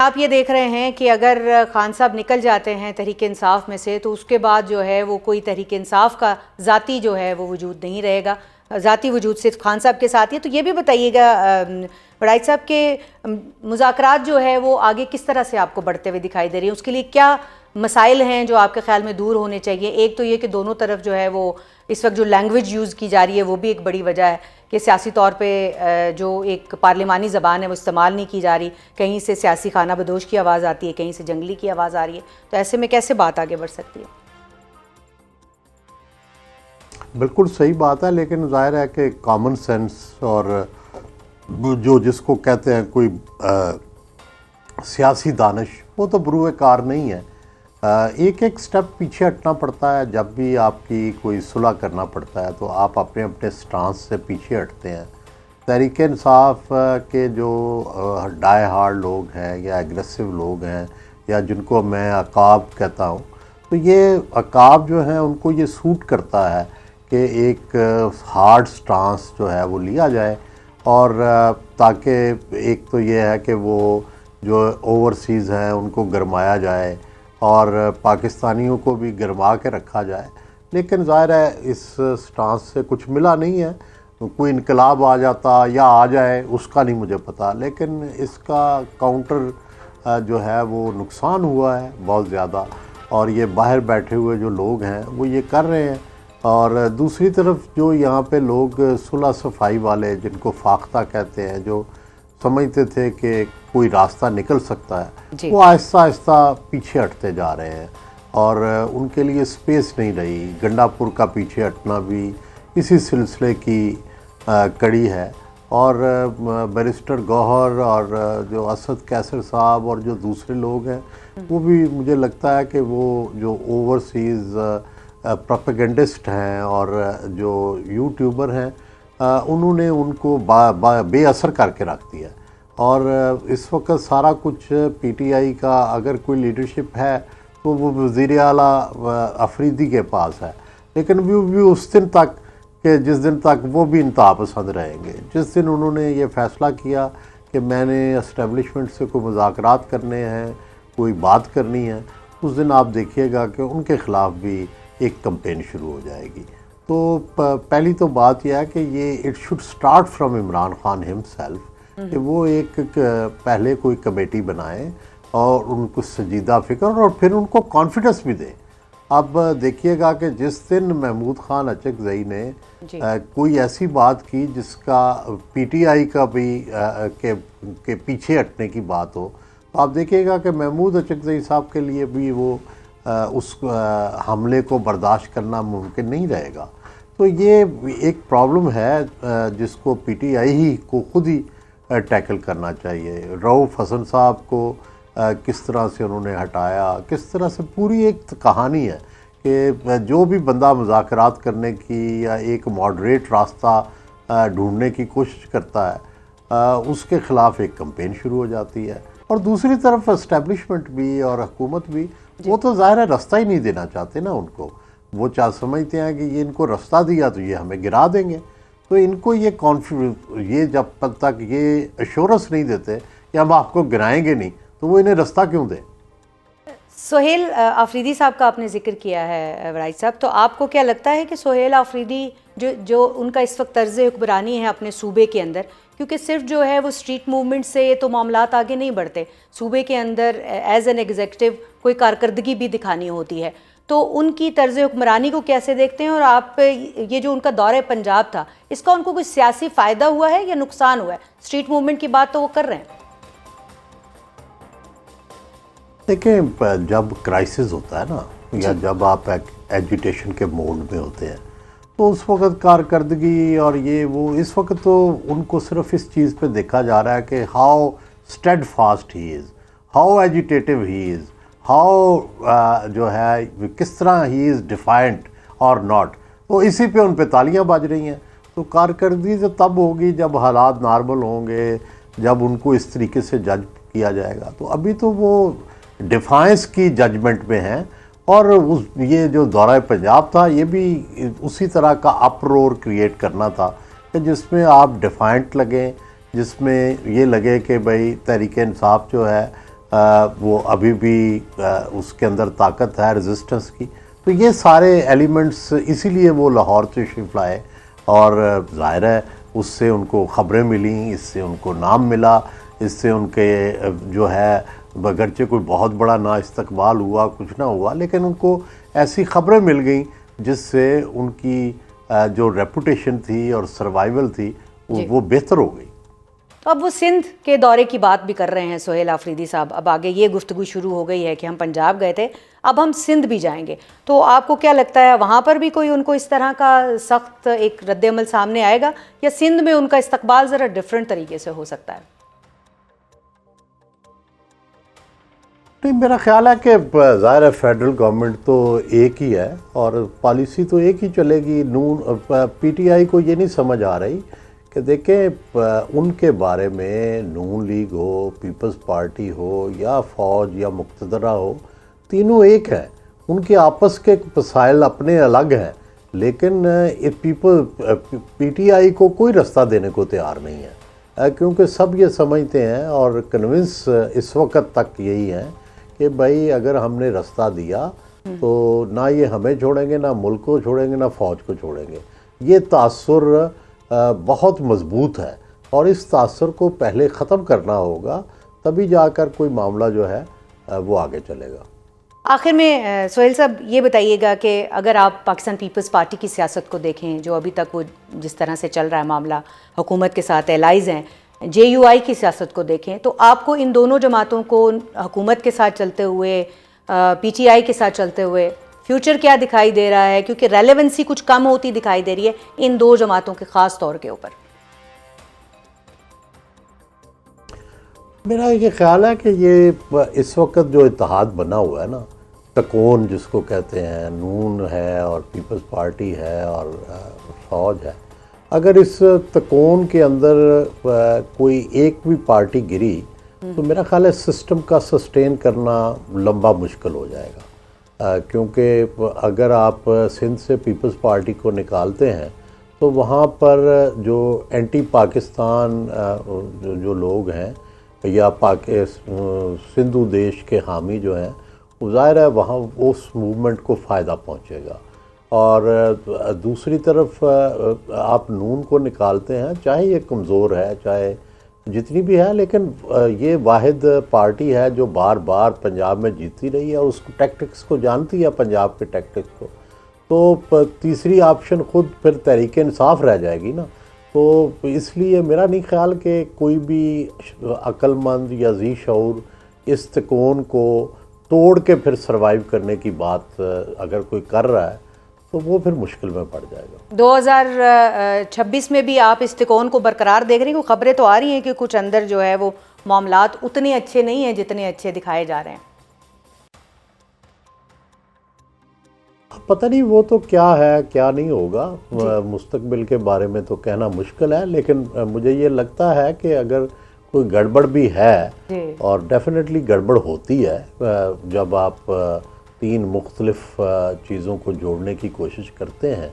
आप ये देख रहे हैं कि अगर खान साहब निकल जाते हैं तहरीक इंसाफ में से तो उसके बाद जो है वो कोई तहरीक इंसाफ का ज़ाती जो है वो वजूद नहीं रहेगा, ज़ाती वजूद सिर्फ खान साहब के साथ ही। तो ये भी बताइएगा बड़ाई साहब के मुज़ाकरात जो है वो आगे किस तरह से आपको बढ़ते हुए दिखाई दे रही हैं, उसके लिए क्या मसाइल हैं जो आपके ख्याल में दूर होने चाहिए? एक तो ये कि दोनों तरफ जो है वो इस वक्त जो लैंग्वेज यूज़ की जा रही है वो भी एक बड़ी वजह है कि सियासी तौर पे जो एक पार्लिमानी ज़बान है वो इस्तेमाल नहीं की जा रही, कहीं से सियासी खाना बदोश की आवाज़ आती है, कहीं से जंगली की आवाज़ आ रही है। तो ऐसे में कैसे बात आगे बढ़ सकती है? बिल्कुल सही बात है, लेकिन जाहिर है कि कॉमन सेंस और जो जिसको कहते हैं कोई सियासी दानिश, वो तो बरूए कार नहीं है। एक एक स्टेप पीछे हटना पड़ता है। जब भी आपकी कोई सुलह करना पड़ता है तो आप अपने अपने स्टांस से पीछे हटते हैं। तहरीक इंसाफ के जो डाई हार्ड लोग हैं या एग्रेसिव लोग हैं या जिनको मैं अकाब कहता हूँ, तो ये अकाब जो हैं उनको ये सूट करता है कि एक हार्ड स्टांस जो है वो लिया जाए, और ताकि एक तो ये है कि वो जो ओवरसीज़ हैं उनको गरमाया जाए और पाकिस्तानियों को भी गरमा के रखा जाए। लेकिन ज़ाहिर है इस स्टांस से कुछ मिला नहीं है। कोई इनकलाब आ जाता या आ जाए उसका नहीं मुझे पता, लेकिन इसका काउंटर जो है वो नुकसान हुआ है बहुत ज़्यादा, और ये बाहर बैठे हुए जो लोग हैं वो ये कर रहे हैं। और दूसरी तरफ जो यहाँ पे लोग सुलह सफाई वाले, जिनको फाख्ता कहते हैं, जो समझते थे कि कोई रास्ता निकल सकता है, वो आहिस्ता आहिस्ता पीछे हटते जा रहे हैं और उनके लिए स्पेस नहीं रही। गंडापुर का पीछे हटना भी इसी सिलसिले की कड़ी है। और बैरिस्टर गौहर और जो असद कैसर साहब और जो दूसरे लोग हैं, वो भी मुझे लगता है कि वो जो ओवरसीज़ प्रोपेगेंडिस्ट हैं और जो यूट्यूबर हैं, उन्होंने उनको बेअसर करके रख दिया। और इस वक्त सारा कुछ पीटीआई का अगर कोई लीडरशिप है तो वो वज़ीर आला अफरीदी के पास है, लेकिन भी उस दिन तक कि जिस दिन तक वो भी इंतहा पसंद रहेंगे। जिस दिन उन्होंने ये फ़ैसला किया कि मैंने इस्टेब्लिशमेंट से कोई मुज़ाकरात करने हैं, कोई बात करनी है, उस दिन आप देखिएगा कि उनके ख़िलाफ़ भी एक कैंपेन शुरू हो जाएगी। तो पहली तो बात यह है कि ये it should start from Imran Khan himself, कि वो एक पहले कोई कमेटी बनाएं और उनको संजीदा फ़िक्र और फिर उनको कॉन्फिडेंस भी दें। अब देखिएगा कि जिस दिन महमूद खान अचकज़ई ने कोई ऐसी बात की जिसका पीटीआई का भी के पीछे हटने की बात हो, तो आप देखिएगा कि महमूद अचकज़ई साहब के लिए भी वो उस हमले को बर्दाश्त करना मुमकिन नहीं रहेगा। तो ये एक प्रॉब्लम है जिसको पीटीआई ही को खुद ही टैकल करना चाहिए। रऊफ़ हसन साहब को किस तरह से उन्होंने हटाया, किस तरह से, पूरी एक कहानी है कि जो भी बंदा मुज़ाकरात करने की या एक मॉडरेट रास्ता ढूंढने की कोशिश करता है, उसके ख़िलाफ़ एक कैंपेन शुरू हो जाती है। और दूसरी तरफ इस्टेब्लिशमेंट भी और हुकूमत भी, वो तो ज़ाहिर है रास्ता ही नहीं देना चाहते ना उनको। वो समझते हैं कि ये इनको रास्ता दिया तो ये हमें गिरा देंगे। तो इनको ये जब तक ये एश्योरेंस नहीं देते कि हम आपको गिराएंगे नहीं, तो वो इन्हें रास्ता क्यों दें। सोहेल आफरीदी साहब का आपने जिक्र किया है वराइद साहब, तो आपको क्या लगता है कि सोहेल आफरीदी जो उनका इस वक्त तर्ज़ हुक्मरानी है अपने सूबे के अंदर, क्योंकि सिर्फ जो है वो स्ट्रीट मूवमेंट से तो मामलात आगे नहीं बढ़ते, सूबे के अंदर एज एन एग्जीक्यूटिव कोई कारकर्दगी भी दिखानी होती है, तो उनकी तर्ज़ हुक्मरानी को कैसे देखते हैं? और आप ये जो उनका दौरे पंजाब था, इसका उनको कोई सियासी फ़ायदा हुआ है या नुकसान हुआ है? स्ट्रीट मूवमेंट की बात तो वो कर रहे हैं। देखें, जब क्राइसिस होता है ना, या जब आप एजिटेशन के मोड में होते हैं, तो उस वक्त कारकर्दगी और ये वो, इस वक्त तो उनको सिर्फ इस चीज़ पे देखा जा रहा है कि how steadfast he is, how agitative he is, how जो है किस तरह ही इज़ डिफाइंट और नॉट। तो इसी पे उन पे तालियां बज रही हैं। तो कारकर्दगी तो तब होगी जब हालात नॉर्मल होंगे, जब उनको इस तरीके से जज किया जाएगा। तो अभी तो वो डिफाइंस की जजमेंट में हैं। और ये जो दौरा पंजाब था, ये भी उसी तरह का अपरोर क्रिएट करना था कि जिसमें आप डिफाइंट लगें, जिसमें ये लगे कि भाई तहरीक इंसाफ जो है वो अभी भी उसके अंदर ताकत है रेजिस्टेंस की। तो ये सारे एलिमेंट्स इसीलिए वो लाहौर तशरीफ़ लाए और ज़ाहिर है उससे उनको ख़बरें मिली, इससे उनको नाम मिला, इससे उनके जो है बगरचे कोई बहुत बड़ा ना इस्तकबाल हुआ, कुछ ना हुआ, लेकिन उनको ऐसी ख़बरें मिल गई जिससे उनकी जो रेपुटेशन थी और सर्वाइवल थी वो बेहतर हो गई। तो अब वो सिंध के दौरे की बात भी कर रहे हैं सोहेल आफरीदी साहब। अब आगे ये गुफ्तगू शुरू हो गई है कि हम पंजाब गए थे, अब हम सिंध भी जाएंगे। तो आपको क्या लगता है वहाँ पर भी कोई उनको इस तरह का सख्त एक रद्द-ए-अमल सामने आएगा या सिंध में उनका इस्तकबाल ज़रा डिफरेंट तरीके से हो सकता है? नहीं, मेरा ख्याल है कि ज़ाहिर है फेडरल गवर्नमेंट तो एक ही है और पॉलिसी तो एक ही चलेगी। नून पीटीआई को ये नहीं समझ आ रही कि देखें उनके बारे में नून लीग हो, पीपल्स पार्टी हो या फ़ौज या मुक़्तदरा हो, तीनों एक हैं। उनके आपस के मसाइल अपने अलग हैं, लेकिन पीटीआई को कोई रास्ता देने को तैयार नहीं है, क्योंकि सब ये समझते हैं और कन्विंस इस वक्त तक यही है कि भाई अगर हमने रास्ता दिया तो ना ये हमें छोड़ेंगे, ना मुल्क को छोड़ेंगे, ना फ़ौज को छोड़ेंगे। ये तासुर बहुत मजबूत है और इस तासुर को पहले ख़त्म करना होगा, तभी जाकर कोई मामला जो है वो आगे चलेगा। आखिर में सोहेल साहब ये बताइएगा कि अगर आप पाकिस्तान पीपल्स पार्टी की सियासत को देखें, जो अभी तक वो जिस तरह से चल रहा है मामला, हुकूमत के साथ एलाइज़ हैं, जेयूआई की सियासत को देखें, तो आपको इन दोनों जमातों को हुकूमत के साथ चलते हुए, पीटीआई के साथ चलते हुए फ्यूचर क्या दिखाई दे रहा है? क्योंकि रेलेवेंसी कुछ कम होती दिखाई दे रही है इन दो जमातों के ख़ास तौर के ऊपर। मेरा ये ख्याल है कि ये इस वक्त जो इत्तेहाद बना हुआ है ना, तकोन जिसको कहते हैं, नून है और पीपल्स पार्टी है और फ़ौज है, अगर इस तकोन के अंदर कोई एक भी पार्टी गिरी तो मेरा ख्याल है सिस्टम का सस्टेन करना लंबा मुश्किल हो जाएगा। क्योंकि अगर आप सिंध से पीपल्स पार्टी को निकालते हैं तो वहाँ पर जो एंटी पाकिस्तान जो लोग हैं या सिंधु देश के हामी जो हैं, वो ज़ाहिर है वहाँ उस मूवमेंट को फ़ायदा पहुँचेगा। और दूसरी तरफ आप नून को निकालते हैं, चाहे ये कमज़ोर है, चाहे जितनी भी है, लेकिन ये वाहिद पार्टी है जो बार बार पंजाब में जीतती रही है और उसको टैक्टिक्स को जानती है, पंजाब के टैक्टिक्स को। तो तीसरी ऑप्शन खुद फिर तहरीक इंसाफ रह जाएगी ना। तो इसलिए मेरा नहीं ख्याल कि कोई भी अक्लमंद या जी शऊर इस तकोन को तोड़ के फिर सरवाइव करने की बात अगर कोई कर रहा है तो वो फिर मुश्किल में पड़ जाएगा। 2026 में भी आप इस तिकोन को बरकरार देख रहे हैं? खबरें तो आ रही हैं कि कुछ अंदर जो है वो मामलात उतने अच्छे नहीं हैं जितने अच्छे दिखाए जा रहे हैं। पता नहीं वो तो क्या है क्या नहीं होगा, मुस्तकबिल के बारे में तो कहना मुश्किल है, लेकिन मुझे ये लगता है कि अगर कोई गड़बड़ भी है, और डेफिनेटली गड़बड़ होती है जब आप तीन मुख्तलिफ चीज़ों को जोड़ने की कोशिश करते हैं,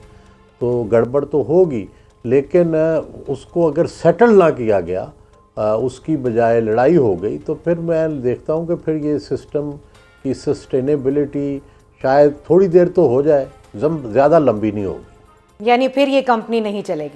तो गड़बड़ तो होगी, लेकिन उसको अगर सेटल ना किया गया, उसकी बजाय लड़ाई हो गई, तो फिर मैं देखता हूँ कि फिर ये सिस्टम की सस्टेनेबिलिटी शायद थोड़ी देर तो हो जाए, ज़्यादा लंबी नहीं होगी। यानी फिर ये कंपनी नहीं चलेगी।